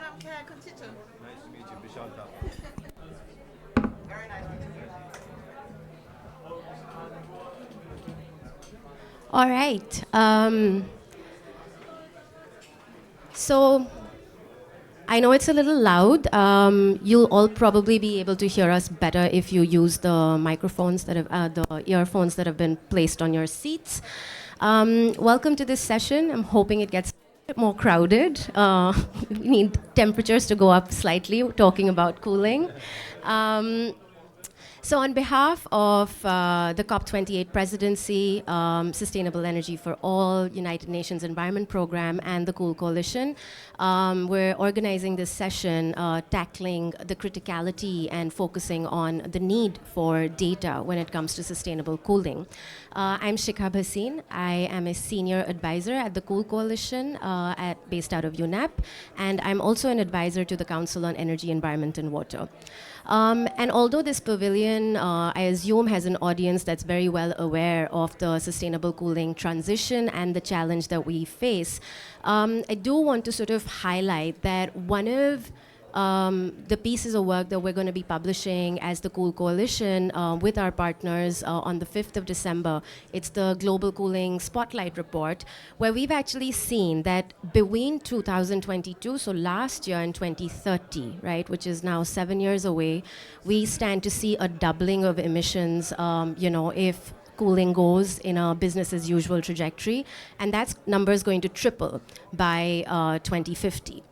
Nice to meet you, Bishanta. Very nice to meet you. All right. So I know it's a little loud. You'll all probably be able to hear us better if you use the microphones that have, the earphones that have been placed on your seats. Welcome to this session. I'm hoping it gets a bit more crowded. We need temperatures to go up slightly, talking about cooling. So on behalf of the COP28 presidency, Sustainable Energy for All, United Nations Environment Program, and the Cool Coalition, we're organizing this session tackling the criticality and focusing on the need for data when it comes to sustainable cooling. I'm Shikhar Bhasin. I am a senior advisor at the Cool Coalition based out of UNEP, and I'm also an advisor to the Council on Energy, Environment, and Water. And although this pavilion, I assume, has an audience that's very well aware of the sustainable cooling transition and the challenge that we face, I do want to sort of highlight that one of the pieces of work that we're going to be publishing as the Cool Coalition with our partners on the 5th of December. It's the Global Cooling Spotlight Report, where we've actually seen that between 2022, so last year, and 2030, right, which is now 7 years away, we stand to see a doubling of emissions, if cooling goes in a business as usual trajectory, and that number is going to triple by 2050.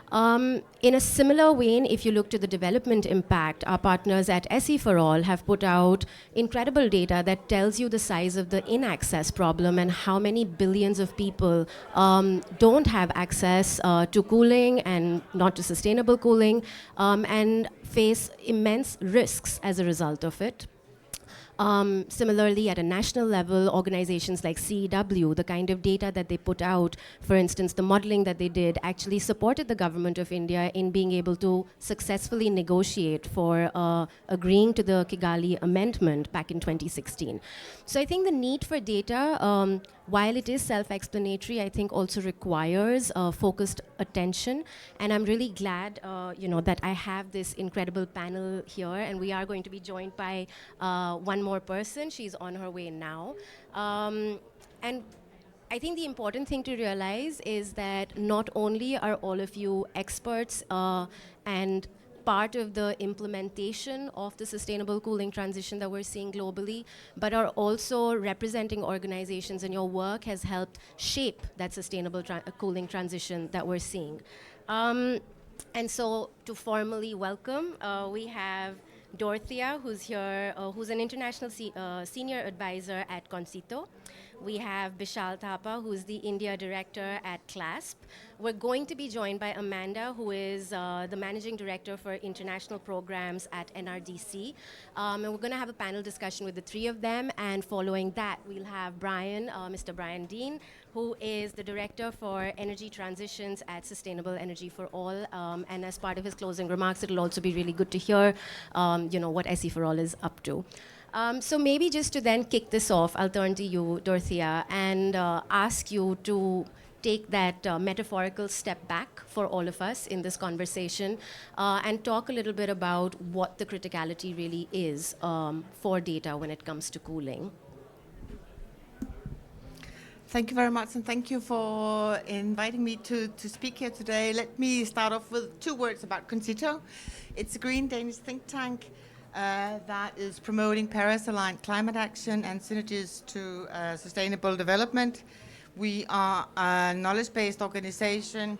In a similar vein, if you look to the development impact, our partners at SE for All have put out incredible data that tells you the size of the in-access problem and how many billions of people don't have access to cooling and not to sustainable cooling and face immense risks as a result of it. Similarly, at a national level, organizations like CEW, the kind of data that they put out, for instance, the modeling that they did, actually supported the government of India in being able to successfully negotiate for agreeing to the Kigali Amendment back in 2016. So I think the need for data, while it is self-explanatory, I think also requires focused attention. And I'm really glad, that I have this incredible panel here, and we are going to be joined by one more person. She's on her way now. And I think the important thing to realize is that not only are all of you experts and part of the implementation of the sustainable cooling transition that we're seeing globally, but are also representing organizations, and your work has helped shape that sustainable cooling transition that we're seeing. And so to formally welcome, we have Dorothea, who's here, who's an international senior advisor at Concito. We have Bishal Thapa, who's the India director at CLASP. We're going to be joined by Amanda, who is the managing director for international programs at NRDC. And we're going to have a panel discussion with the three of them. And following that, we'll have Brian, Mr. Brian Dean, who is the director for energy transitions at Sustainable Energy for All. And as part of his closing remarks, it'll also be really good to hear, what SE for All is up to. So maybe just to then kick this off, I'll turn to you, Dorothea, and ask you to take that metaphorical step back for all of us in this conversation and talk a little bit about what the criticality really is for data when it comes to cooling. Thank you very much, and thank you for inviting me to speak here today. Let me start off with 2 words about Concito. It's a green Danish think tank that is promoting Paris-aligned climate action and synergies to sustainable development. We are a knowledge-based organization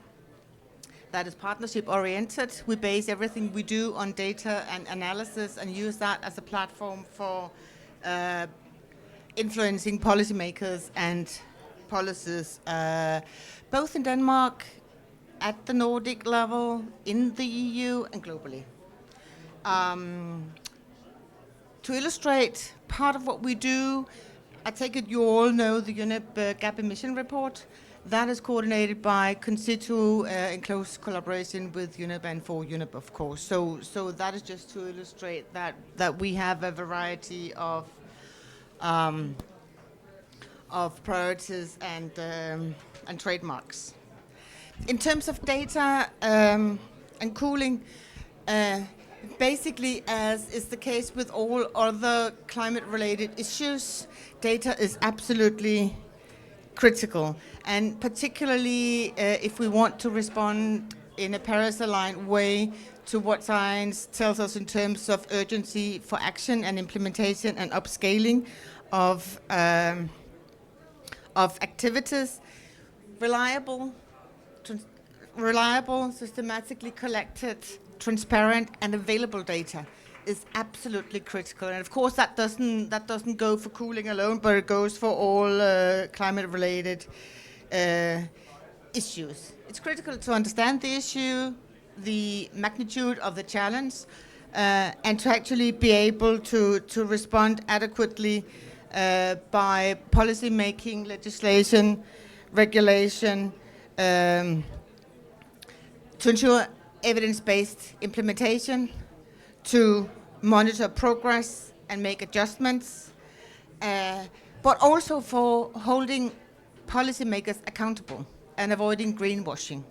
that is partnership-oriented. We base everything we do on data and analysis and use that as a platform for influencing policymakers and policies, both in Denmark, at the Nordic level, in the EU, and globally. To illustrate part of what we do, I take it you all know the UNEP gap emission report. That is coordinated by Concito in close collaboration with UNEP and for UNEP, of course. So that is just to illustrate that we have a variety of priorities and trademarks. In terms of data and cooling, uh, basically, as is the case with all other climate-related issues, data is absolutely critical, and particularly if we want to respond in a Paris-aligned way to what science tells us in terms of urgency for action and implementation and upscaling of activities. Reliable, reliable, systematically collected, transparent, and available data is absolutely critical. And of course, that doesn't go for cooling alone, but it goes for all climate-related issues. It's critical to understand the issue, the magnitude of the challenge, and to actually be able to respond adequately by policy making, legislation, regulation, to ensure evidence-based implementation, to monitor progress and make adjustments, but also for holding policymakers accountable and avoiding greenwashing.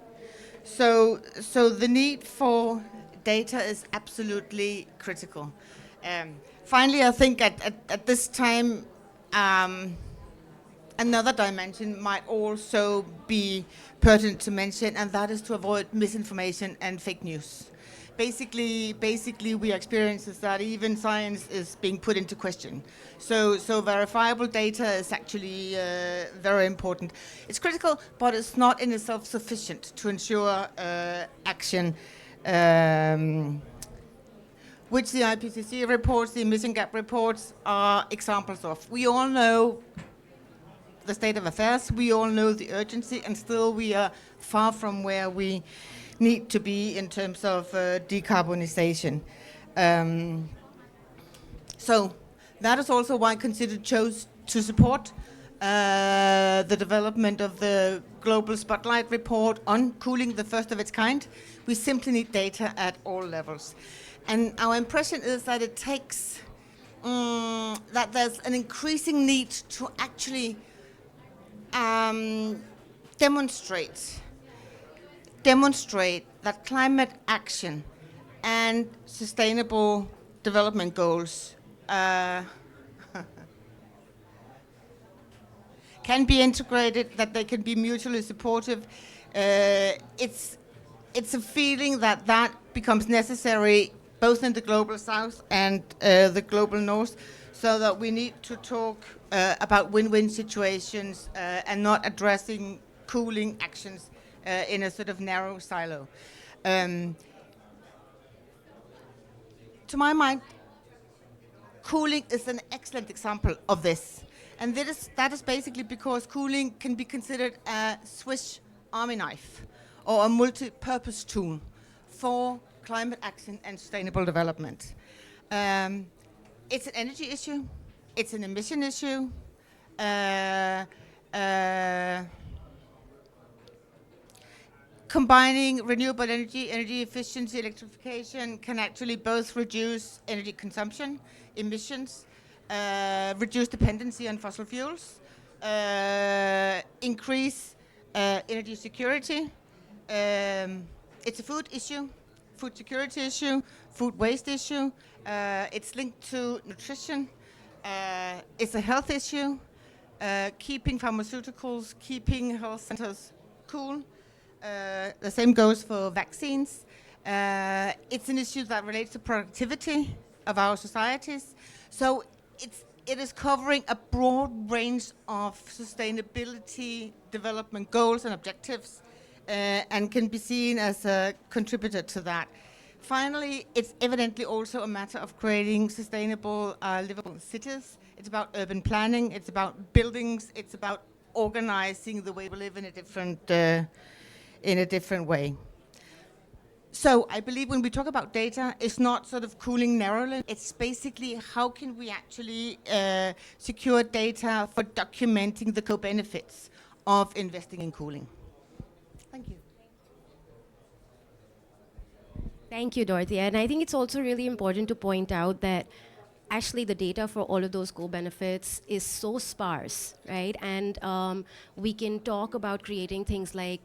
So the need for data is absolutely critical. Finally, I think at this time, another dimension might also be pertinent to mention, and that is to avoid misinformation and fake news. Basically, we experience that even science is being put into question. So verifiable data is actually very important. It's critical, but it's not in itself sufficient to ensure action, which the IPCC reports, the emission gap reports, are examples of. We all know the state of affairs, we all know the urgency, and still we are far from where we need to be in terms of decarbonization. So that is also why Consider chose to support the development of the Global Spotlight report on cooling, the first of its kind. We simply need data at all levels. And our impression is that it takes, that there's an increasing need to actually demonstrate that climate action and sustainable development goals can be integrated, that they can be mutually supportive. It's a feeling that becomes necessary both in the global south and the global north, so that we need to talk about win-win situations and not addressing cooling actions in a sort of narrow silo. To my mind, cooling is an excellent example of this. And that is basically because cooling can be considered a Swiss army knife or a multi-purpose tool for climate action and sustainable development. It's an energy issue, it's an emission issue, combining renewable energy, energy efficiency, electrification can actually both reduce energy consumption, emissions, reduce dependency on fossil fuels, increase energy security. It's a food issue, food security issue, food waste issue. It's linked to nutrition. It's a health issue, keeping pharmaceuticals, keeping health centers cool. The same goes for vaccines. It's an issue that relates to productivity of our societies. So it is covering a broad range of sustainability development goals and objectives, and can be seen as a contributor to that. Finally, it's evidently also a matter of creating sustainable, livable cities. It's about urban planning, it's about buildings, it's about organizing the way we live in a different way. So I believe when we talk about data, it's not sort of cooling narrowly. It's basically how can we actually secure data for documenting the co-benefits of investing in cooling. Thank you. Thank you, Dorothea. And I think it's also really important to point out that actually the data for all of those co-benefits is so sparse, right? And we can talk about creating things like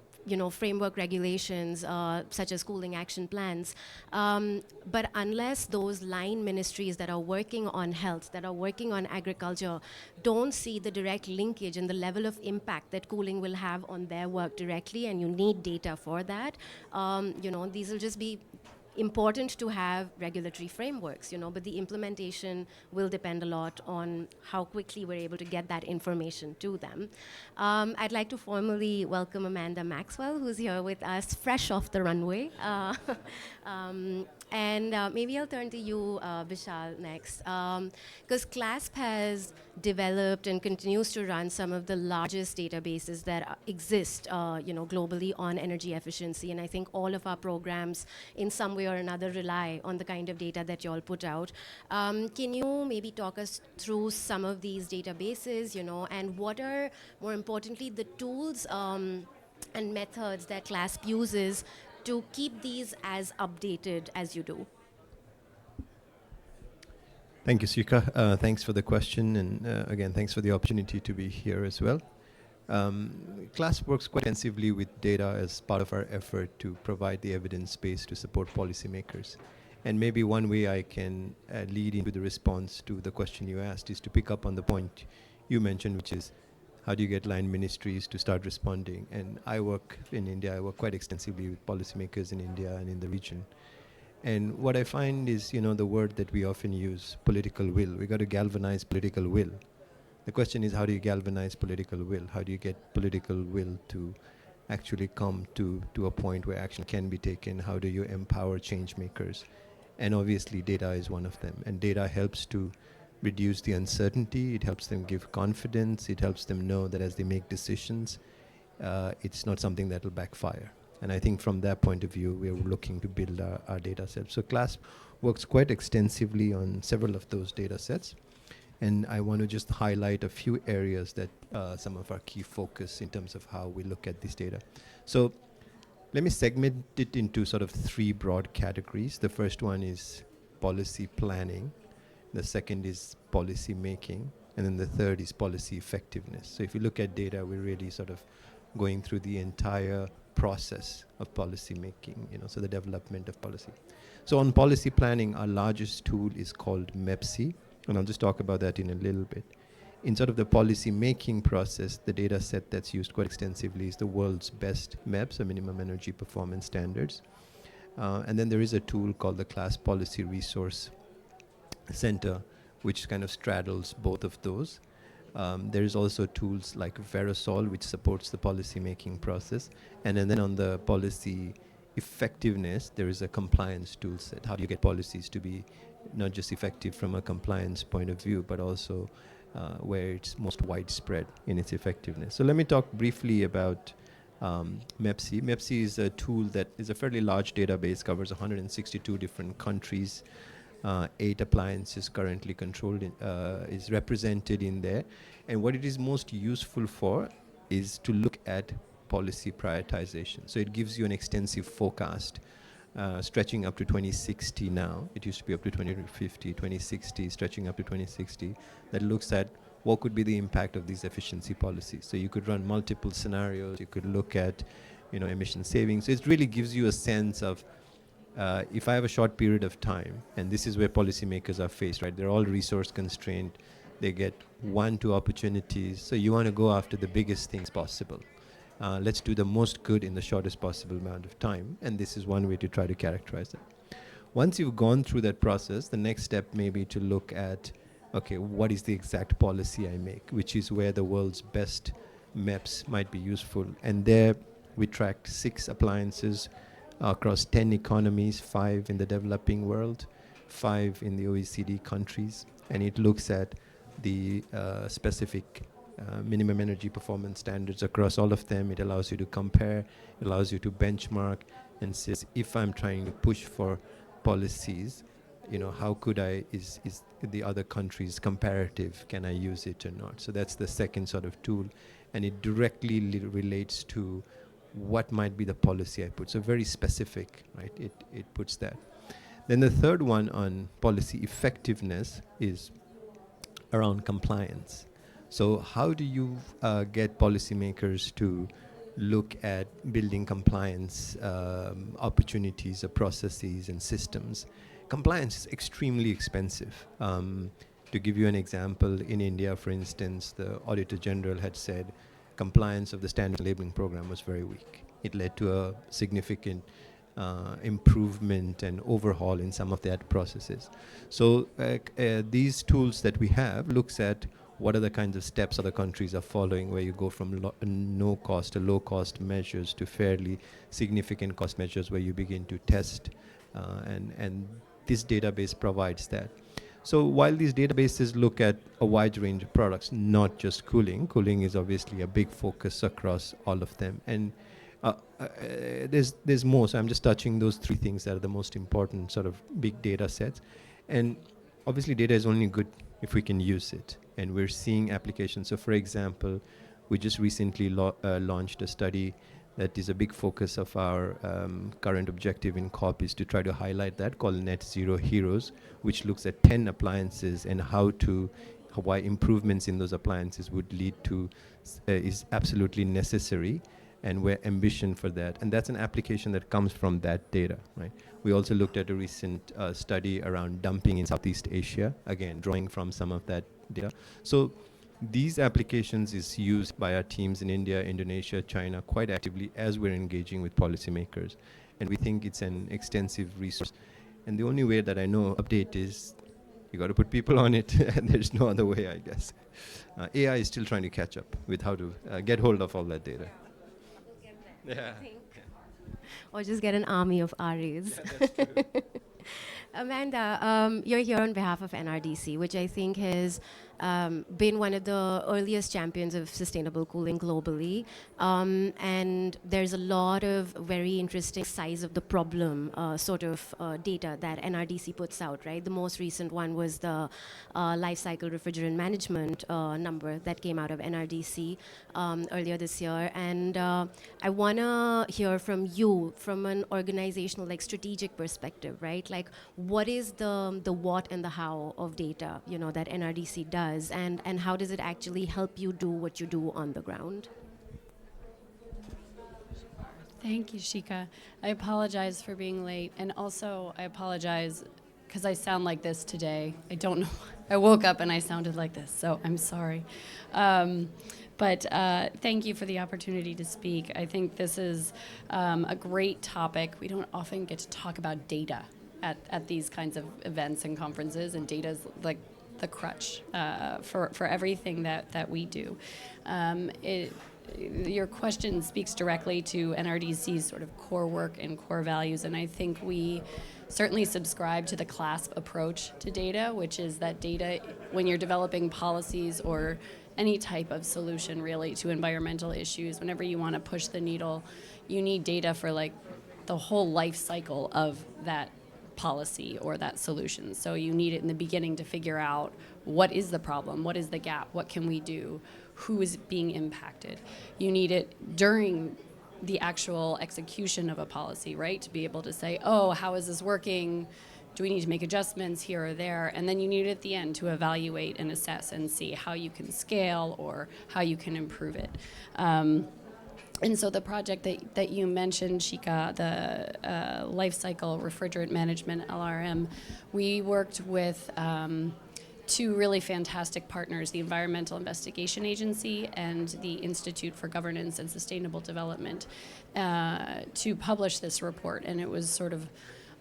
framework regulations such as cooling action plans. But unless those line ministries that are working on health, that are working on agriculture, don't see the direct linkage and the level of impact that cooling will have on their work directly, and you need data for that, these will just be important to have regulatory frameworks, but the implementation will depend a lot on how quickly we're able to get that information to them. I'd like to formally welcome Amanda Maxwell, who's here with us, fresh off the runway. And maybe I'll turn to you, Vishal, next. Because CLASP has developed and continues to run some of the largest databases that exist, globally on energy efficiency. And I think all of our programs, in some way or another, rely on the kind of data that you all put out. Can you maybe talk us through some of these databases, and what are, more importantly, the tools and methods that CLASP uses to keep these as updated as you do? Thank you, Srika. Thanks for the question, and again, thanks for the opportunity to be here as well. CLASP works quite intensively with data as part of our effort to provide the evidence base to support policymakers. And maybe one way I can lead into the response to the question you asked is to pick up on the point you mentioned, which is how do you get line ministries to start responding? And I work in India, I work quite extensively with policymakers in India and in the region. And what I find is, the word that we often use, political will. We got to galvanize political will. The question is, how do you galvanize political will? How do you get political will to actually come to a point where action can be taken? How do you empower change makers? And obviously, data is one of them. And data helps to reduce the uncertainty. It helps them give confidence. It helps them know that as they make decisions, it's not something that will backfire. And I think from that point of view, we're looking to build our data sets. So CLASP works quite extensively on several of those data sets. And I want to just highlight a few areas that some of our key focus in terms of how we look at this data. So let me segment it into sort of three broad categories. The first one is policy planning. The second is policy making. And then the third is policy effectiveness. So if you look at data, we're really sort of going through the entire process of policy making, so the development of policy. So on policy planning, our largest tool is called MEPC, and I'll just talk about that in a little bit. In sort of the policy making process, the data set that's used quite extensively is the world's best MEPS, so minimum energy performance standards. And then there is a tool called the CLASP Policy Resource Center, which kind of straddles both of those. There is also tools like Verosol, which supports the policy making process. And then on the policy effectiveness, there is a compliance tool set. How do you get policies to be not just effective from a compliance point of view, but also where it's most widespread in its effectiveness. So let me talk briefly about MEPC. MEPC is a tool that is a fairly large database, covers 162 different countries. 8 appliances currently controlled is represented in there. And what it is most useful for is to look at policy prioritization. So it gives you an extensive forecast stretching up to 2060 now. It used to be up to 2050, 2060, stretching up to 2060, that looks at what could be the impact of these efficiency policies. So you could run multiple scenarios. You could look at, emission savings. So it really gives you a sense of if I have a short period of time, and this is where policymakers are faced, right? They're all resource constrained. They get 1-2 opportunities. So you want to go after the biggest things possible. Let's do the most good in the shortest possible amount of time. And this is one way to try to characterize that. Once you've gone through that process, the next step may be to look at, okay, what is the exact policy I make, which is where the world's best MEPs might be useful. And there we tracked 6 appliances across 10 economies, 5 in the developing world, 5 in the OECD countries. And it looks at the specific minimum energy performance standards across all of them. It allows you to compare, it allows you to benchmark, and says, if I'm trying to push for policies, how could is the other countries comparative? Can I use it or not? So that's the second sort of tool. And it directly relates to what might be the policy I put. So very specific, right? It puts that. Then the third one on policy effectiveness is around compliance. So how do you get policymakers to look at building compliance opportunities or processes and systems. Compliance is extremely expensive. To give you an example, in India, for instance, the Auditor General had said compliance of the standard labeling program was very weak. It led to a significant improvement and overhaul in some of that processes. So these tools that we have looks at what are the kinds of steps other countries are following, where you go from no cost to low cost measures to fairly significant cost measures where you begin to test, and this database provides that. So while these databases look at a wide range of products, not just cooling is obviously a big focus across all of them. And there's more, so I'm just touching those three things that are the most important sort of big data sets. And obviously data is only good if we can use it, and we're seeing applications. So for example, we just recently launched a study that is a big focus of our current objective in COP, is to try to highlight that, called Net Zero Heroes, which looks at 10 appliances and why improvements in those appliances would lead to, is absolutely necessary, and where ambition for that. And that's an application that comes from that data, right? We also looked at a recent study around dumping in Southeast Asia, again, drawing from some of that data. So these applications is used by our teams in India, Indonesia, China quite actively as we're engaging with policymakers. And we think it's an extensive resource. And the only way that I know update is you got to put people on it, and there's no other way, I guess. AI is still trying to catch up with how to get hold of all that data. Yeah. Or just get an army of RAs. Amanda, you're here on behalf of NRDC, which I think has been one of the earliest champions of sustainable cooling globally. And there's a lot of very interesting size of the problem data that NRDC puts out, right? The most recent one was the life cycle refrigerant management number that came out of NRDC earlier this year. And I want to hear from you from an organizational, like strategic perspective, right? Like, what is the what and the how of data, that NRDC does, and how does it actually help you do what you do on the ground? Thank you, Shika. I apologize for being late, and also I apologize because I sound like this today. I don't know. I woke up and I sounded like this, so I'm sorry. But thank you for the opportunity to speak. I think this is a great topic. We don't often get to talk about data at these kinds of events and conferences, and data is like the crutch for everything that we do. Your question speaks directly to NRDC's sort of core work and core values, and I think we certainly subscribe to the CLASP approach to data, which is that data, when you're developing policies or any type of solution really to environmental issues, whenever you want to push the needle, you need data for like the whole life cycle of that policy or that solution. So you need it in the beginning to figure out what is the problem, what is the gap, what can we do, who is being impacted. You need it during the actual execution of a policy, right? To be able to say, oh, how is this working? Do we need to make adjustments here or there? And then you need it at the end to evaluate and assess and see how you can scale or how you can improve it. And so the project that you mentioned, Shika, the life cycle refrigerant management, LRM, we worked with two really fantastic partners, the Environmental Investigation Agency and the Institute for Governance and Sustainable Development, to publish this report. And it was sort of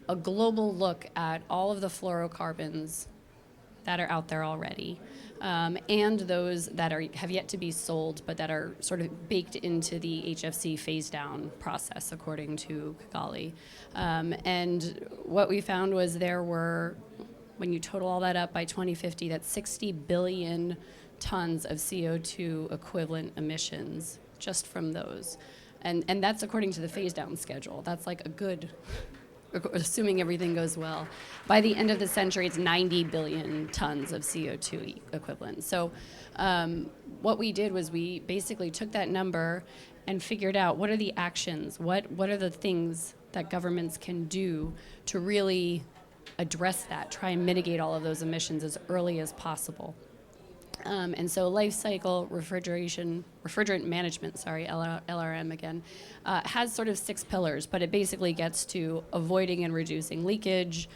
a global look at all of the fluorocarbons that are out there already, and those that have yet to be sold, but that are sort of baked into the HFC phase-down process, according to Kigali. And what we found was there were, when you total all that up by 2050, that's 60 billion tons of CO2 equivalent emissions just from those. And that's according to the phase-down schedule. That's like a good, assuming everything goes well. By the end of the century, it's 90 billion tons of CO2 equivalent. So what we did was we basically took that number and figured out what are the actions, what are the things that governments can do to really address that, try and mitigate all of those emissions as early as possible. And so life cycle refrigerant management, LRM again, has sort of 6 pillars, but it basically gets to avoiding and reducing leakage,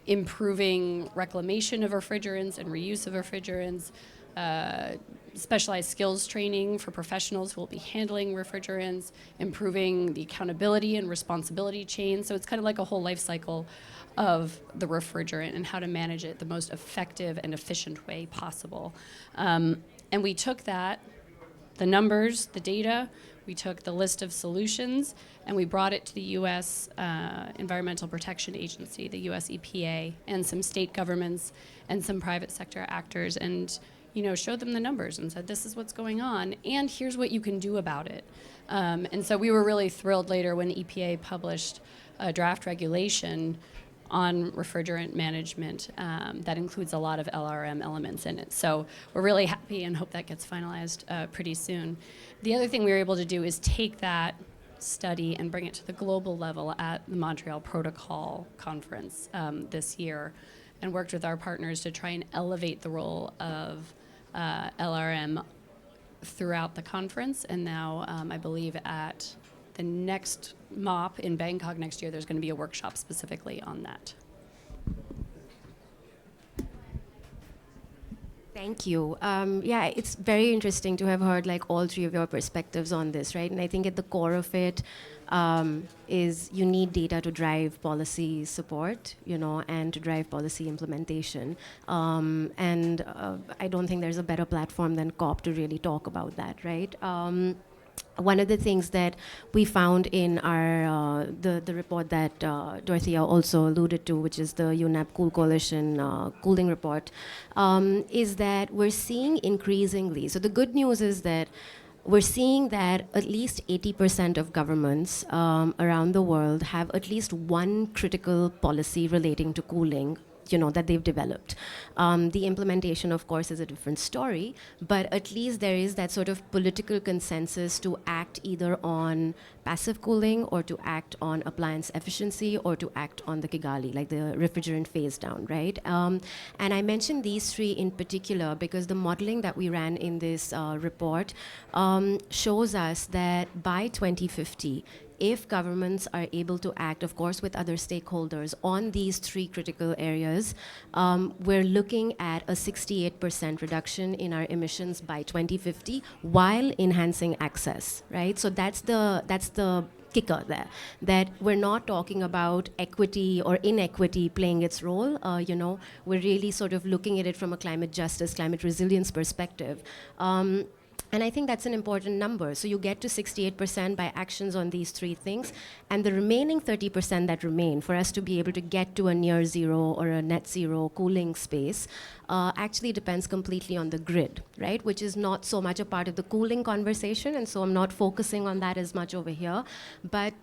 improving reclamation of refrigerants and reuse of refrigerants, specialized skills training for professionals who will be handling refrigerants, improving the accountability and responsibility chain. So it's kind of like a whole life cycle of the refrigerant and how to manage it the most effective and efficient way possible. And we took that, the numbers, the data, we took the list of solutions, and we brought it to the U.S. Environmental Protection Agency, the U.S. EPA, and some state governments and some private sector actors, and showed them the numbers and said, this is what's going on, and here's what you can do about it. And so we were really thrilled later when the EPA published a draft regulation on refrigerant management that includes a lot of LRM elements in it. So we're really happy and hope that gets finalized pretty soon. The other thing we were able to do is take that study and bring it to the global level at the Montreal Protocol Conference this year, and worked with our partners to try and elevate the role of LRM throughout the conference. And now I believe at the next MOP in Bangkok next year, there's going to be a workshop specifically on that. Thank you. Yeah, it's very interesting to have heard all 3 of your perspectives on this, right? And I think at the core of it is you need data to drive policy support, and to drive policy implementation. And I don't think there's a better platform than COP to really talk about that, right? One of the things that we found in our the report that Dorothea also alluded to, which is the UNEP Cool Coalition cooling report, is that we're seeing increasingly. So the good news is that we're seeing that at least 80% of governments around the world have at least one critical policy relating to cooling that they've developed. The implementation, of course, is a different story, but at least there is that sort of political consensus to act either on passive cooling or to act on appliance efficiency or to act on the Kigali, like the refrigerant phase down, right? And I mentioned these 3 in particular because the modeling that we ran in this report shows us that by 2050, if governments are able to act, of course, with other stakeholders on these 3 critical areas, we're looking at a 68% reduction in our emissions by 2050 while enhancing access, right? So that's the kicker there, that we're not talking about equity or inequity playing its role. We're really sort of looking at it from a climate justice, climate resilience perspective. And I think that's an important number. So you get to 68% by actions on these 3 things, and the remaining 30% that remain for us to be able to get to a near zero or a net zero cooling space actually depends completely on the grid, right? Which is not so much a part of the cooling conversation, and so I'm not focusing on that as much over here. But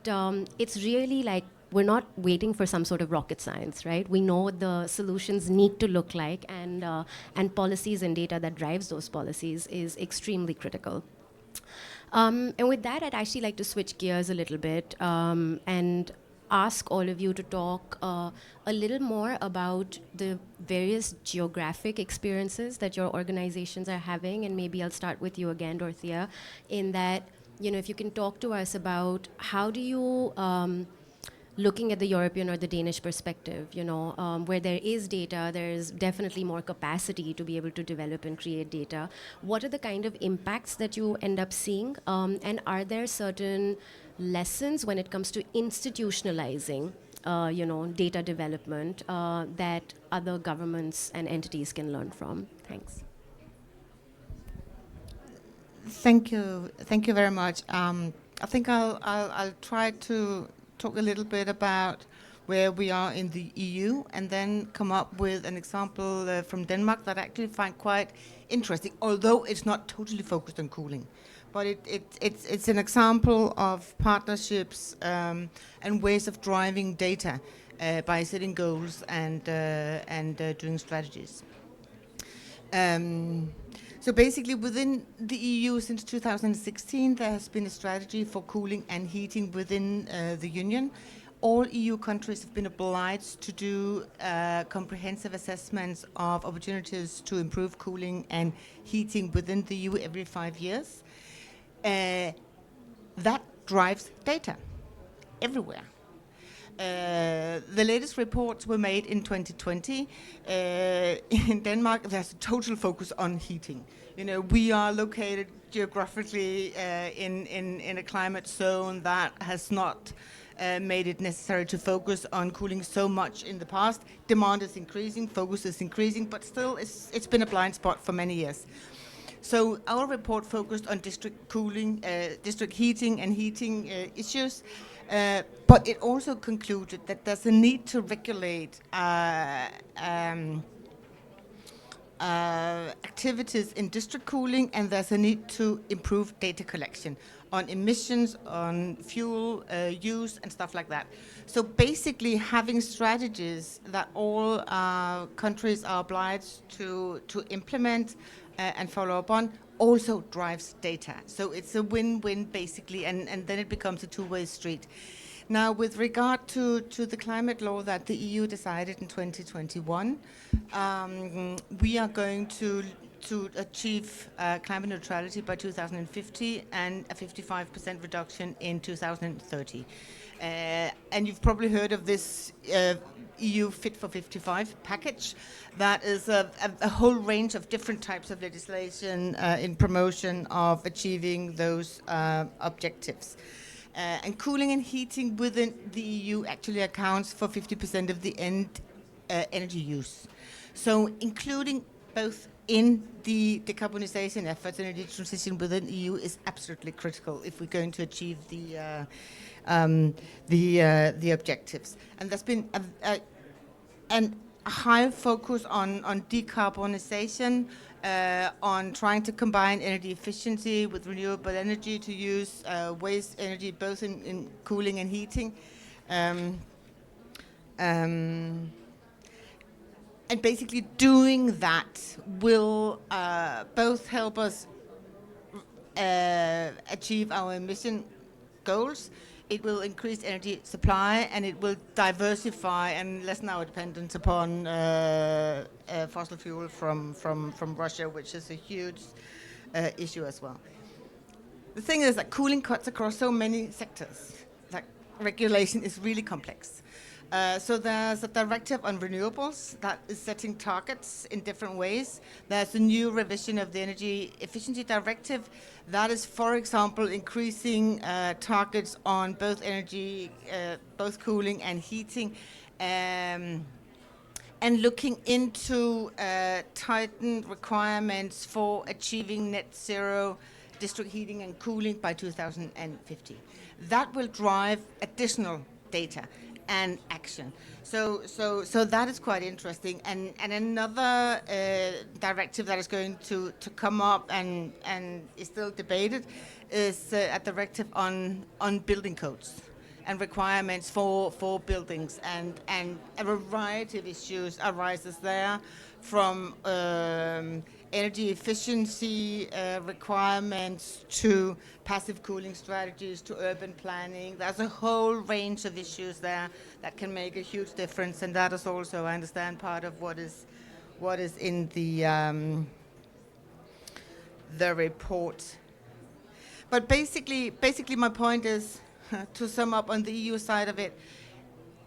it's really we're not waiting for some sort of rocket science, right? We know what the solutions need to look like, and policies and data that drives those policies is extremely critical. And with that, I'd actually like to switch gears a little bit and ask all of you to talk a little more about the various geographic experiences that your organizations are having. And maybe I'll start with you again, Dorothea, in that, if you can talk to us about how do you looking at the European or the Danish perspective, where there is data, there's definitely more capacity to be able to develop and create data. What are the kind of impacts that you end up seeing? And are there certain lessons when it comes to institutionalizing, data development that other governments and entities can learn from? Thanks. Thank you very much. I think I'll try to talk a little bit about where we are in the EU and then come up with an example from Denmark that I actually find quite interesting, although it's not totally focused on cooling. But it's an example of partnerships and ways of driving data by setting goals and doing strategies. So basically, within the EU since 2016, there has been a strategy for cooling and heating within the Union, all EU countries have been obliged to do comprehensive assessments of opportunities to improve cooling and heating within the EU every 5 years. That drives data everywhere. The latest reports were made in 2020. In Denmark, there's a total focus on heating. You know, we are located geographically in a climate zone that has not made it necessary to focus on cooling so much in the past. Demand is increasing, focus is increasing, but still it's been a blind spot for many years. So our report focused on district cooling, district heating and heating issues, but it also concluded that there's a need to regulate activities in district cooling, and there's a need to improve data collection on emissions, on fuel use, and stuff like that. So basically, having strategies that all countries are obliged to implement and follow up on also drives data. So it's a win-win, basically, and then it becomes a two-way street. Now, with regard to the climate law that the EU decided in 2021, we are going to achieve climate neutrality by 2050 and a 55% reduction in 2030. And you've probably heard of this EU Fit for 55 package. That is a whole range of different types of legislation in promotion of achieving those objectives. And cooling and heating within the EU actually accounts for 50% of the end energy use. So including both in the decarbonization efforts and energy transition within the EU is absolutely critical if we're going to achieve the objectives. And there's been a high focus on decarbonization, on trying to combine energy efficiency with renewable energy to use waste energy both in cooling and heating. And basically doing that will both help us achieve our emission goals. It will increase energy supply, and it will diversify and lessen our dependence upon fossil fuel from Russia, which is a huge issue as well. The thing is that cooling cuts across so many sectors that regulation is really complex. So there's a directive on renewables that is setting targets in different ways. There's a new revision of the Energy Efficiency Directive that is, for example, increasing targets on both energy, both cooling and heating, and looking into tightened requirements for achieving net zero district heating and cooling by 2050. That will drive additional data and action. So that is quite interesting. And another directive that is going to come up and is still debated is a directive on building codes and requirements for buildings, and a variety of issues arises there, from energy efficiency requirements to passive cooling strategies to urban planning. There's a whole range of issues there that can make a huge difference, and that is also, I understand, part of what is in the report. But basically my point is, to sum up on the EU side of it,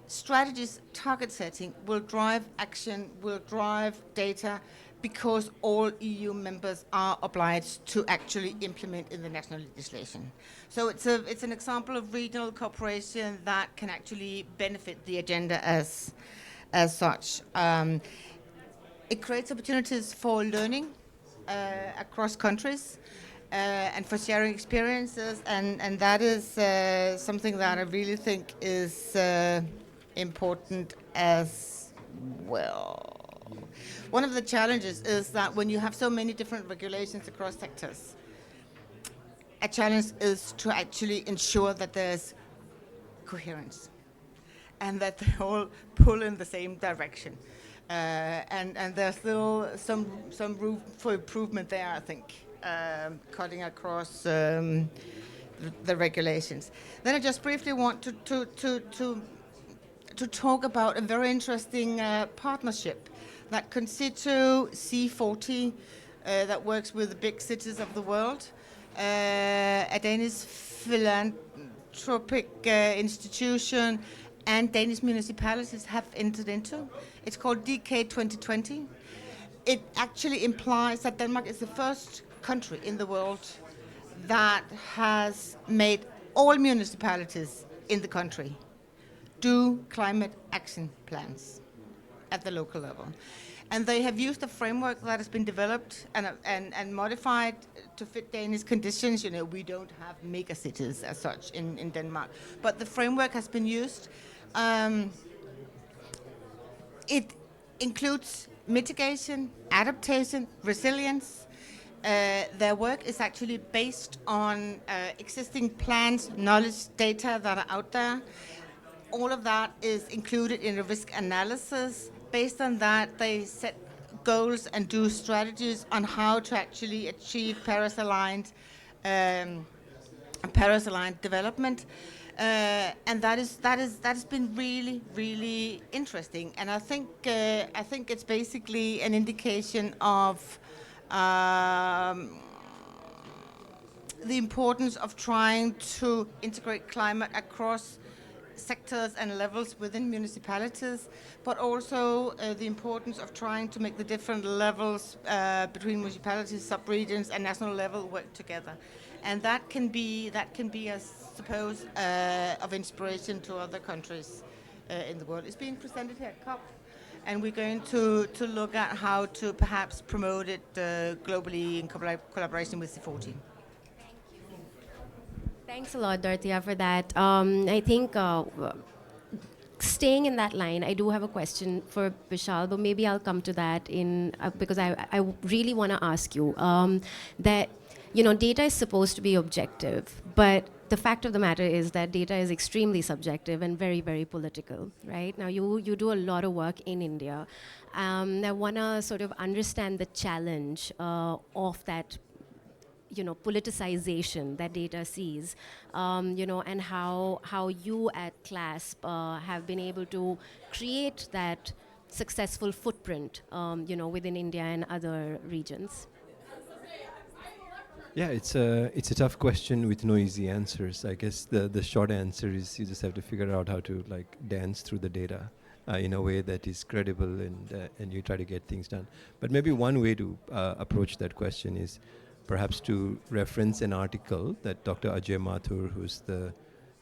strategies, target setting will drive action, will drive data, because all EU members are obliged to actually implement in the national legislation. So it's an example of regional cooperation that can actually benefit the agenda as such. It creates opportunities for learning across countries and for sharing experiences, and that is something that I really think is important as well. One of the challenges is that when you have so many different regulations across sectors, a challenge is to actually ensure that there's coherence and that they all pull in the same direction. And there's still some room for improvement there, I think, cutting across the regulations. Then I just briefly want to to talk about a very interesting partnership that Concito C40 that works with the big cities of the world, a Danish philanthropic institution, and Danish municipalities have entered into. It's called DK 2020. It actually implies that Denmark is the first country in the world that has made all municipalities in the country do climate action plans at the local level. And they have used a framework that has been developed and modified to fit Danish conditions. You know, we don't have mega cities as such in Denmark, but the framework has been used. It includes mitigation, adaptation, resilience. Their work is actually based on existing plans, knowledge, data that are out there. All of that is included in a risk analysis. Based on that, they set goals and do strategies on how to actually achieve Paris-aligned development. And that has been really, really interesting. And I think it's basically an indication of the importance of trying to integrate climate across sectors and levels within municipalities, but also the importance of trying to make the different levels between municipalities, sub-regions, and national level work together. And that can be, I suppose, of inspiration to other countries in the world. It's being presented here at COP, and we're going to look at how to perhaps promote it globally in collaboration with C40. Thanks a lot, Dorothea, for that. I think staying in that line, I do have a question for Vishal, but maybe I'll come to that in because I really want to ask you that, you know, data is supposed to be objective, but the fact of the matter is that data is extremely subjective and very, very political, right? Now, you do a lot of work in India. I want to sort of understand the challenge of that, you know, politicization that data sees, you know, and how you at CLASP have been able to create that successful footprint, you know, within India and other regions. Yeah, it's a tough question with no easy answers. I guess the short answer is you just have to figure out how to like dance through the data in a way that is credible and you try to get things done. But maybe one way to approach that question is perhaps to reference an article that Dr. Ajay Mathur, who's the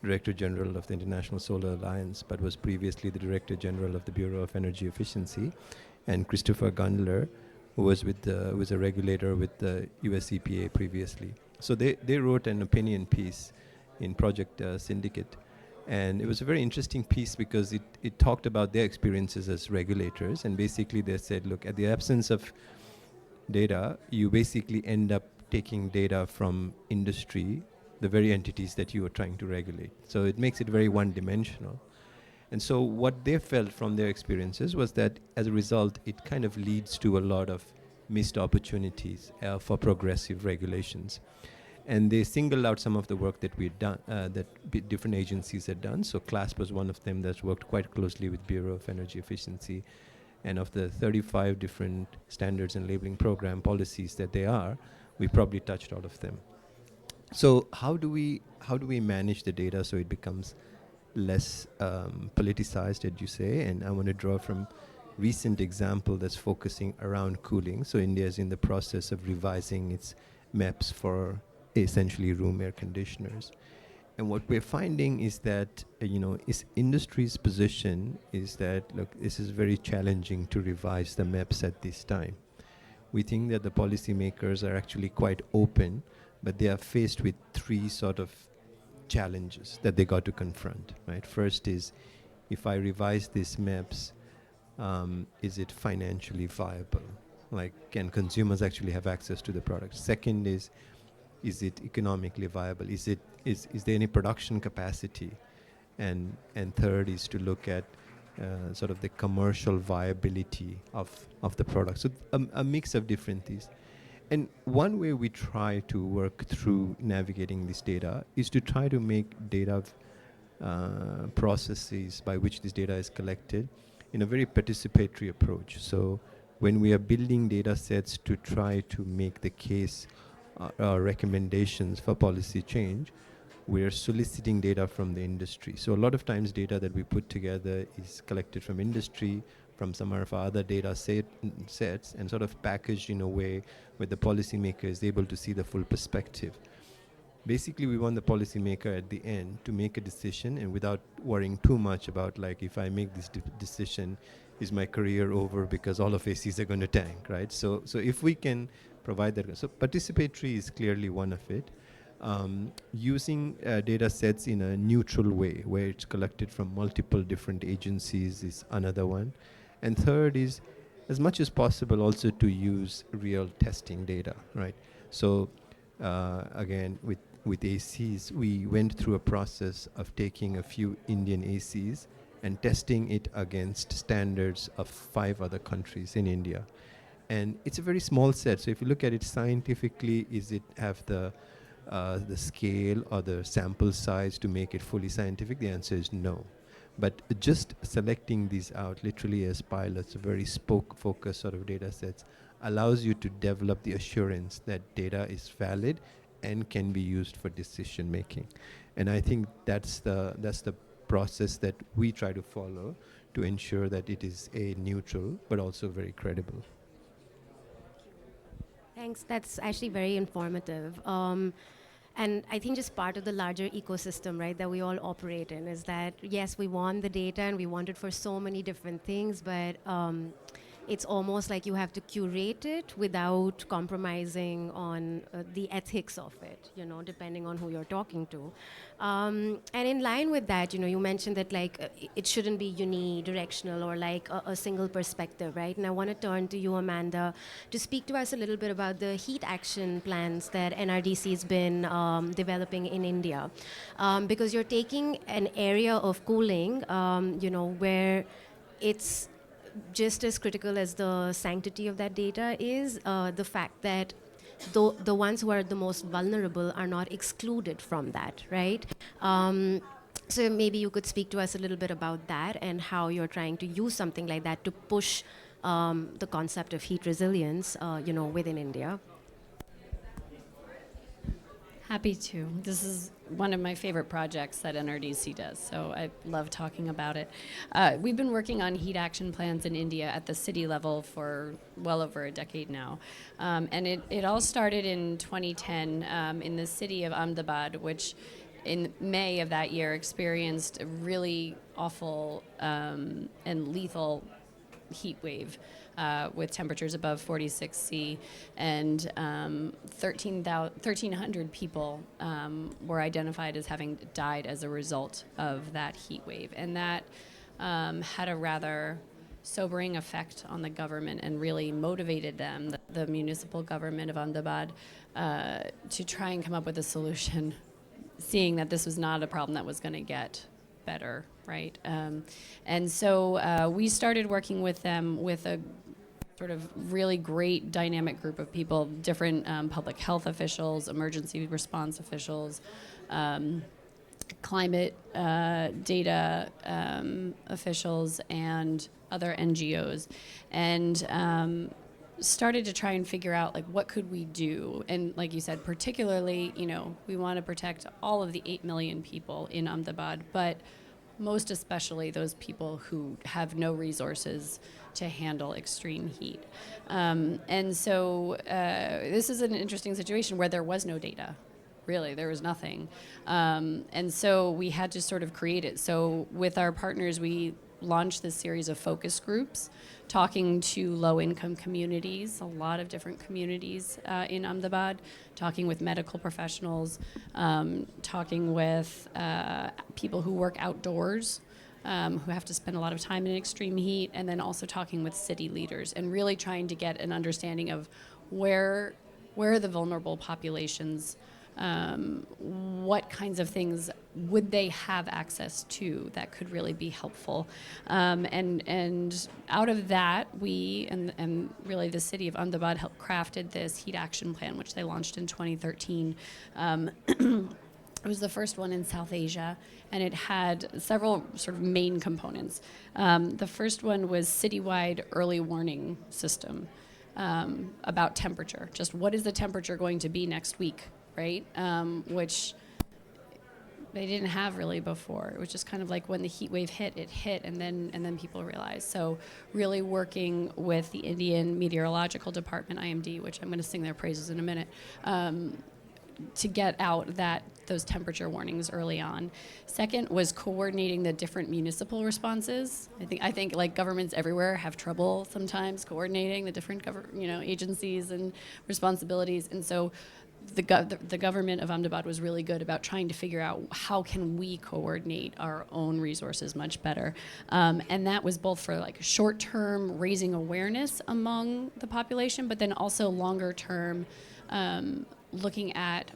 Director General of the International Solar Alliance, but was previously the Director General of the Bureau of Energy Efficiency, and Christopher Gundler, who was a regulator with the US EPA previously. So they wrote an opinion piece in Project Syndicate. And it was a very interesting piece because it talked about their experiences as regulators. And basically they said, look, at the absence of data, you basically end up taking data from industry, the very entities that you are trying to regulate. So it makes it very one-dimensional. And so what they felt from their experiences was that as a result, it kind of leads to a lot of missed opportunities for progressive regulations. And they singled out some of the work that we'd done, that different agencies had done. So CLASP was one of them that's worked quite closely with Bureau of Energy Efficiency. And of the 35 different standards and labeling program policies that they are, we probably touched all of them. So how do we manage the data so it becomes less politicized, as you say? And I want to draw from recent example that's focusing around cooling. So India is in the process of revising its MEPs for essentially room air conditioners. And what we're finding is that, is industry's position is that, look, this is very challenging to revise the MEPs at this time. We think that the policymakers are actually quite open, but they are faced with three sort of challenges that they got to confront, right? First is, if I revise these MEPs, is it financially viable? Like, can consumers actually have access to the product? Second is it economically viable? Is there any production capacity? And third is to look at sort of the commercial viability of the product. So a mix of different things. And one way we try to work through navigating this data is to try to make data processes by which this data is collected in a very participatory approach. So when we are building data sets to try to make the case recommendations for policy change, we are soliciting data from the industry. So a lot of times data that we put together is collected from industry, from some of our other data sets, and sort of packaged in a way where the policymaker is able to see the full perspective. Basically, we want the policymaker at the end to make a decision, and without worrying too much about, like, if I make this decision, is my career over because all of ACs are going to tank, right? So if we can provide that, so participatory is clearly one of it. Using data sets in a neutral way, where it's collected from multiple different agencies, is another one. And third is, as much as possible, also to use real testing data, right? So again, with ACs, we went through a process of taking a few Indian ACs and testing it against standards of 5 other countries in India. And it's a very small set. So if you look at it scientifically, is it have the scale or the sample size to make it fully scientific? The answer is no. But just selecting these out literally as pilots, very focused sort of data sets, allows you to develop the assurance that data is valid and can be used for decision making. And I think that's the process that we try to follow to ensure that it is neutral but also very credible. Thanks. That's actually very informative. And I think just part of the larger ecosystem, right, that we all operate in is that, yes, we want the data and we want it for so many different things, but it's almost like you have to curate it without compromising on the ethics of it, depending on who you're talking to. And in line with that, you mentioned that it shouldn't be unidirectional or like a single perspective, right? And I want to turn to you, Amanda, to speak to us a little bit about the heat action plans that NRDC has been developing in India. Because you're taking an area of cooling, where it's just as critical as the sanctity of that data is the fact that the ones who are the most vulnerable are not excluded from that, right? So maybe you could speak to us a little bit about that and how you're trying to use something like that to push the concept of heat resilience, within India. Happy to. This is one of my favorite projects that NRDC does, so I love talking about it. We've been working on heat action plans in India at the city level for well over a decade now. And it all started in 2010 in the city of Ahmedabad, which in May of that year experienced a really awful and lethal heat wave. With temperatures above 46 C, and 1,300 people were identified as having died as a result of that heat wave. And that had a rather sobering effect on the government and really motivated them, the municipal government of Ahmedabad, to try and come up with a solution, seeing that this was not a problem that was going to get better, right? And so we started working with them with a sort of really great dynamic group of people, different public health officials, emergency response officials, climate data officials, and other NGOs, and started to try and figure out what could we do. And like you said, particularly, we want to protect all of the 8 million people in Ahmedabad, but most especially those people who have no resources to handle extreme heat. And so this is an interesting situation where there was no data. Really, there was nothing. And so we had to sort of create it. So with our partners, we launched this series of focus groups, talking to low-income communities, a lot of different communities in Ahmedabad, talking with medical professionals, talking with people who work outdoors, who have to spend a lot of time in extreme heat, and then also talking with city leaders and really trying to get an understanding of where are the vulnerable populations, what kinds of things would they have access to that could really be helpful. And out of that, we and really the city of Ahmedabad helped crafted this heat action plan, which they launched in 2013. It was the first one in South Asia, and it had several sort of main components. The first one was citywide early warning system about temperature. Just what is the temperature going to be next week, right? Which they didn't have really before. It was just kind of like when the heat wave hit, it hit, and then people realized. So really working with the Indian Meteorological Department, IMD, which I'm going to sing their praises in a minute, to get out those temperature warnings early on. Second was coordinating the different municipal responses. I think like governments everywhere have trouble sometimes coordinating the different agencies and responsibilities, and so the government of Ahmedabad was really good about trying to figure out how can we coordinate our own resources much better, and that was both for like short-term raising awareness among the population, but then also longer-term looking at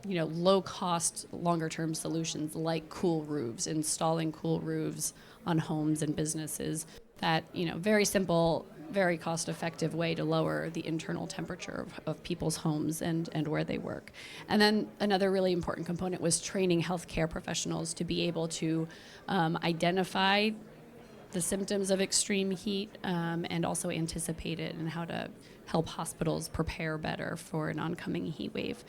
low-cost, longer-term solutions like cool roofs, installing cool roofs on homes and businesses. That very simple, very cost-effective way to lower the internal temperature of people's homes and where they work. And then another really important component was training healthcare professionals to be able to identify the symptoms of extreme heat and also anticipate it, and how to help hospitals prepare better for an oncoming heat wave.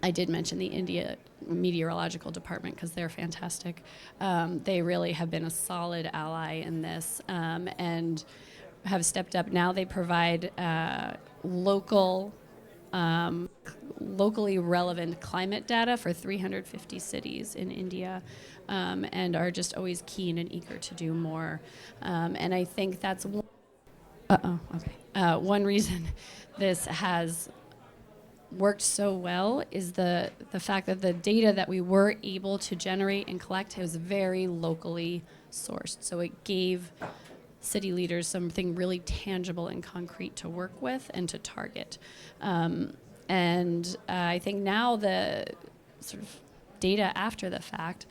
I did mention the India Meteorological Department because they're fantastic. They really have been a solid ally in this and have stepped up. Now they provide locally relevant climate data for 350 cities in India, and are just always keen and eager to do more. And I think that's one reason this has worked so well is the fact that the data that we were able to generate and collect was very locally sourced. So it gave city leaders something really tangible and concrete to work with and to target. And I think now the sort of data after the fact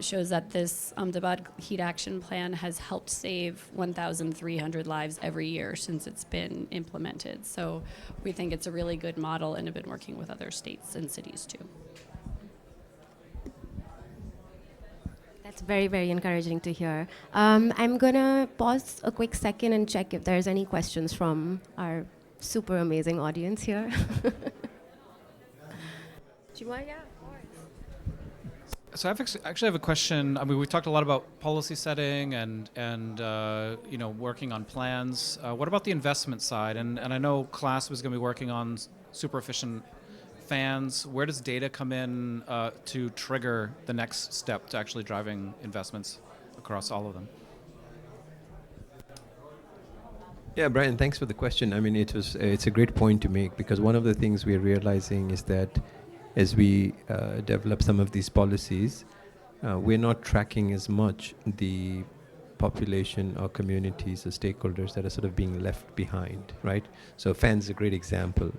shows that this Ahmedabad Heat Action Plan has helped save 1,300 lives every year since it's been implemented. So we think it's a really good model and have been working with other states and cities too. That's very, very encouraging to hear. I'm going to pause a quick second and check if there's any questions from our super amazing audience here. Do you mind? Yeah. So I actually have a question. I mean, we talked a lot about policy setting and working on plans. What about the investment side? And I know class was going to be working on super efficient fans. Where does data come in to trigger the next step to actually driving investments across all of them? Yeah, Brian, thanks for the question. I mean, it's a great point to make, because one of the things we're realizing is that as we develop some of these policies, we're not tracking as much the population or communities or stakeholders that are sort of being left behind, right? So fans is a great example.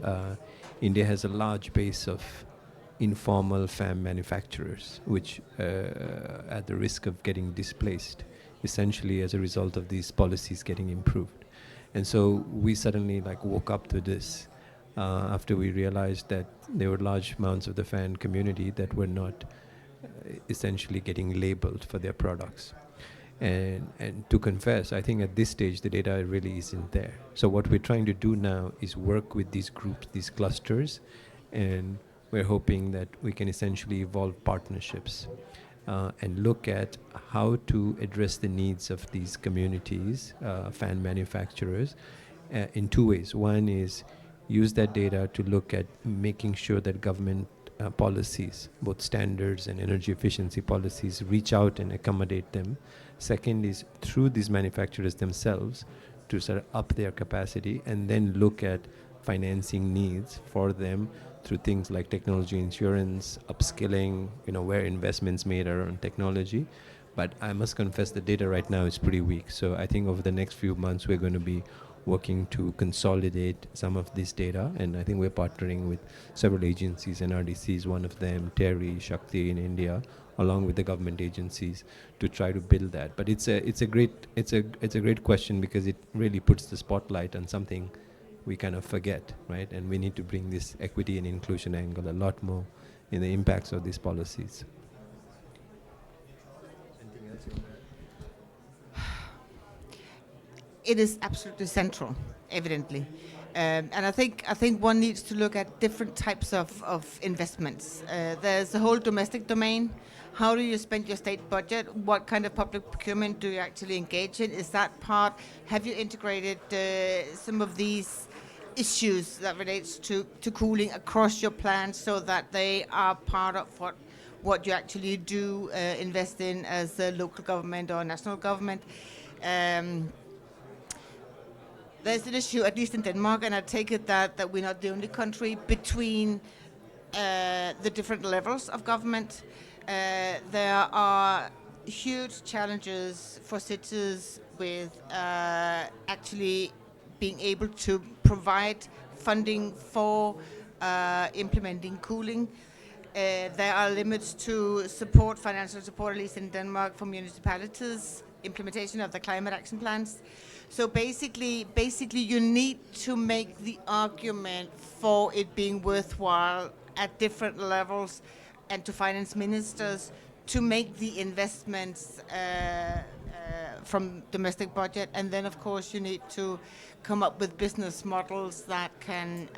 India has a large base of informal fan manufacturers, which at the risk of getting displaced, essentially as a result of these policies getting improved. And so we suddenly woke up to this after we realized that there were large amounts of the fan community that were not essentially getting labeled for their products. And to confess, I think at this stage the data really isn't there. So what we're trying to do now is work with these groups, these clusters, and we're hoping that we can essentially evolve partnerships and look at how to address the needs of these communities, fan manufacturers, in two ways. One is use that data to look at making sure that government policies, both standards and energy efficiency policies, reach out and accommodate them. Second is through these manufacturers themselves to sort of up their capacity, and then look at financing needs for them through things like technology insurance, upskilling, where investments made are on technology. But I must confess the data right now is pretty weak. So I think over the next few months we're going to be working to consolidate some of this data, and I think we're partnering with several agencies, NRDC is one of them, TERI, Shakti in India, along with the government agencies, to try to build that. But it's a great question, because it really puts the spotlight on something we kind of forget, right? And we need to bring this equity and inclusion angle a lot more in the impacts of these policies. Anything else you want to add? It is absolutely central, evidently. And I think one needs to look at different types of investments. There's the whole domestic domain. How do you spend your state budget? What kind of public procurement do you actually engage in? Is that part? Have you integrated some of these issues that relates to cooling across your plans so that they are part of what you actually do invest in as a local government or national government? There's an issue, at least in Denmark, and I take it that we're not the only country, between the different levels of government. There are huge challenges for cities with actually being able to provide funding for implementing cooling. There are limits to support, financial support, at least in Denmark, for municipalities, implementation of the climate action plans. So basically, you need to make the argument for it being worthwhile at different levels and to finance ministers to make the investments from domestic budget. And then, of course, you need to come up with business models that can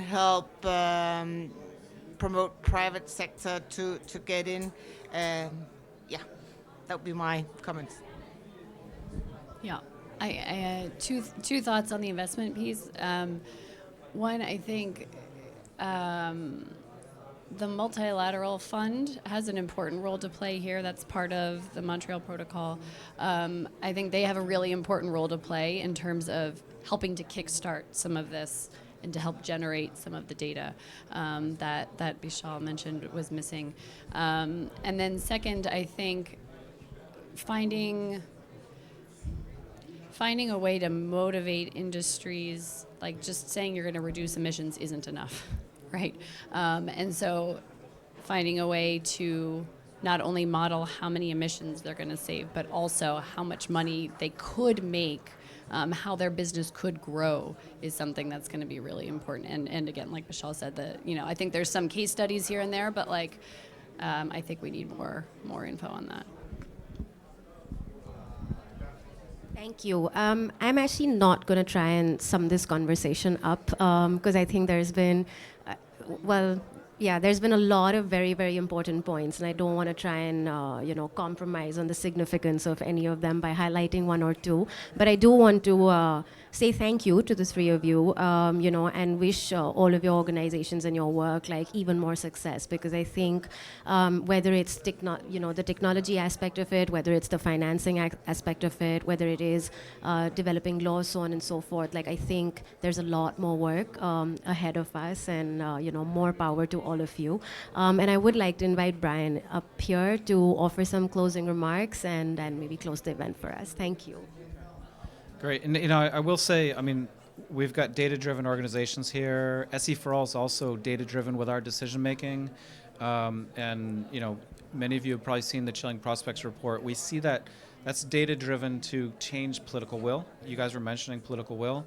help promote private sector to get in. Yeah, that would be my comments. Yeah, I two thoughts on the investment piece. One, I think the multilateral fund has an important role to play here. That's part of the Montreal Protocol. I think they have a really important role to play in terms of helping to kickstart some of this and to help generate some of the data that Bishal mentioned was missing. And then second, I think finding a way to motivate industries, like just saying you're going to reduce emissions isn't enough, right? And so finding a way to not only model how many emissions they're going to save, but also how much money they could make, how their business could grow is something that's going to be really important. And again, like Michelle said, I think there's some case studies here and there, but I think we need more info on that. Thank you. I'm actually not going to try and sum this conversation up because I think there's been, there's been a lot of very, very important points, and I don't want to try and compromise on the significance of any of them by highlighting one or two. But I do want to say thank you to the three of you, and wish all of your organizations and your work even more success, because I think whether it's the technology aspect of it, whether it's the financing aspect of it, whether it is developing laws, so on and so forth, I think there's a lot more work ahead of us, and more power to all of you. And I would like to invite Brian up here to offer some closing remarks and maybe close the event for us. Thank you. Great. And I will say, we've got data-driven organizations here. SE for All is also data-driven with our decision-making. And many of you have probably seen the Chilling Prospects report. We see that's data-driven to change political will. You guys were mentioning political will.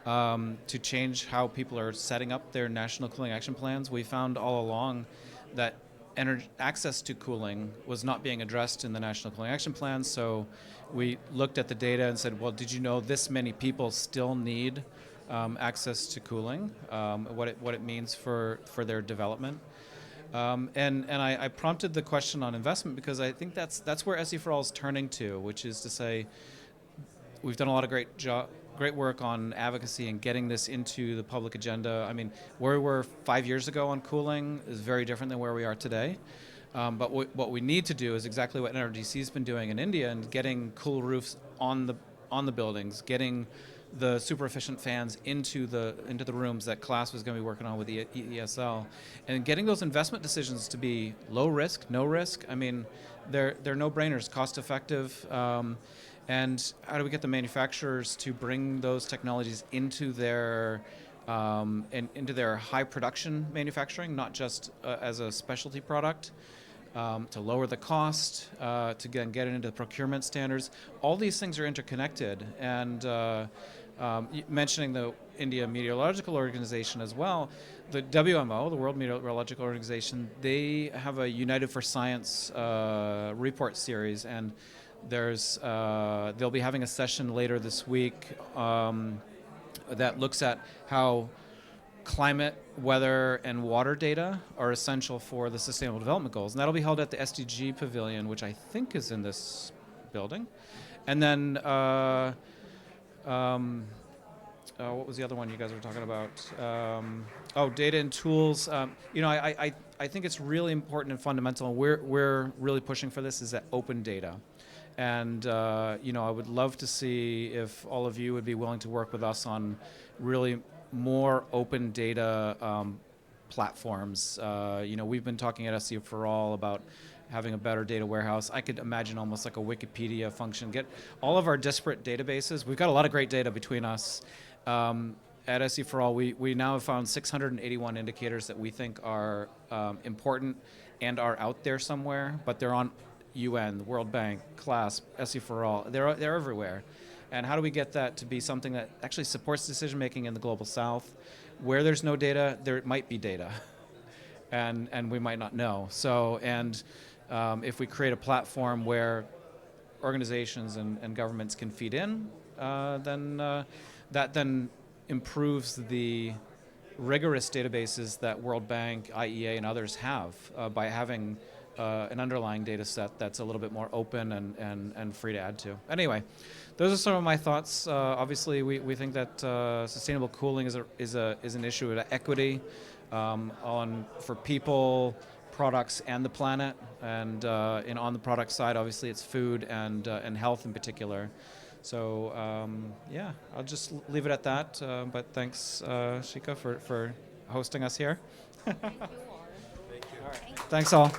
To change how people are setting up their national cooling action plans. We found all along that access to cooling was not being addressed in the national cooling action plans. So we looked at the data and said, well, did you know this many people still need access to cooling, what it means for their development? And I prompted the question on investment because I think that's where SE for All is turning to, which is to say we've done a lot of great work on advocacy and getting this into the public agenda. Where we were 5 years ago on cooling is very different than where we are today. But what we need to do is exactly what NRDC has been doing in India and getting cool roofs on the buildings, getting the super efficient fans into the rooms that Class was going to be working on with the ESL, and getting those investment decisions to be low risk, no risk. They're no-brainers, cost effective. And how do we get the manufacturers to bring those technologies into their high production manufacturing, not just as a specialty product, to lower the cost, to get it into procurement standards? All these things are interconnected, and Mentioning the India Meteorological Organization as well, the WMO, the World Meteorological Organization, they have a United for Science report series, and they'll be having a session later this week that looks at how climate, weather, and water data are essential for the Sustainable Development Goals. And that'll be held at the SDG Pavilion, which I think is in this building. And then, what was the other one you guys were talking about? Data and tools. I think it's really important and fundamental, and we're really pushing for this, is that open data. And, I would love to see if all of you would be willing to work with us on really more open data platforms. We've been talking at SC for All about having a better data warehouse. I could imagine almost like a Wikipedia function. Get all of our disparate databases. We've got a lot of great data between us. At SC for All, we now have found 681 indicators that we think are important and are out there somewhere, but they're on UN, the World Bank, CLASP, SC for All. They're everywhere. And how do we get that to be something that actually supports decision making in the global south? Where there's no data, there might be data, and we might not know. So, if we create a platform where organizations and governments can feed in, then that then improves the rigorous databases that World Bank, IEA, and others have by having an underlying data set that's a little bit more open and free to add to. Anyway, those are some of my thoughts. Obviously, we think that sustainable cooling is an issue of equity for people, products, and the planet. And on the product side, obviously, it's food and health in particular. So I'll just leave it at that. But thanks, Shika, for hosting us here. Thank you all. Thanks all.